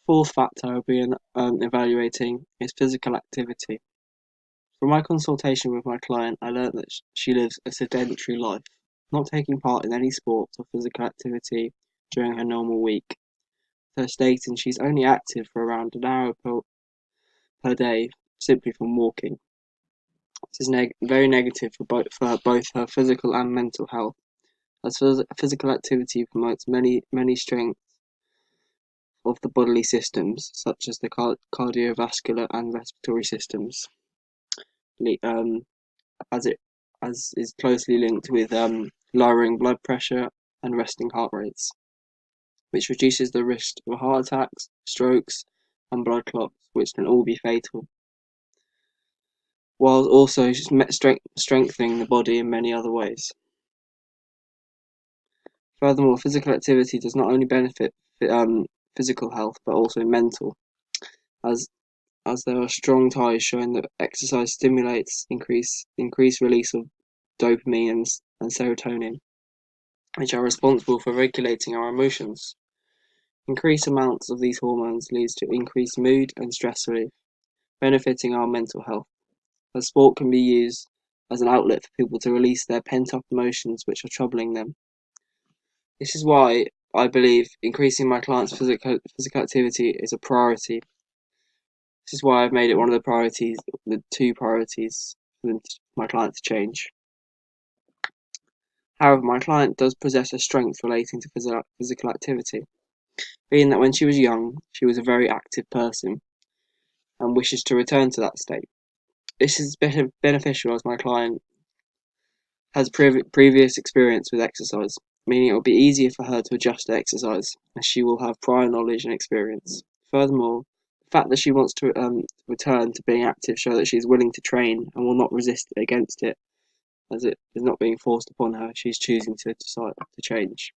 Fourth factor I'll be evaluating is physical activity. From my consultation with my client, I learned that she lives a sedentary life, not taking part in any sports or physical activity during her normal week. Her stating she's only active for around an hour per day simply from walking. This is very negative for both her physical and mental health, as physical activity promotes many strengths of the bodily systems, such as the cardiovascular and respiratory systems, um, as it as is closely linked with lowering blood pressure and resting heart rates, which reduces the risk of heart attacks, strokes, and blood clots, which can all be fatal, while also strengthening the body in many other ways. Furthermore, physical activity does not only benefit physical health but also mental, as there are strong ties showing that exercise stimulates increased release of dopamine and serotonin, which are responsible for regulating our emotions. Increased amounts of these hormones leads to increased mood and stress relief, benefiting our mental health, as sport can be used as an outlet for people to release their pent-up emotions which are troubling them. This is why I believe increasing my clients' physical activity is a priority. This is why I've made it one of the two priorities for my client to change. However, my client does possess a strength relating to physical activity, being that when she was young, she was a very active person and wishes to return to that state. This is beneficial as my client has previous experience with exercise, meaning it will be easier for her to adjust to exercise as she will have prior knowledge and experience. Furthermore, the fact that she wants to return to being active shows that she is willing to train and will not resist against it, as it is not being forced upon her. She's choosing to decide to change.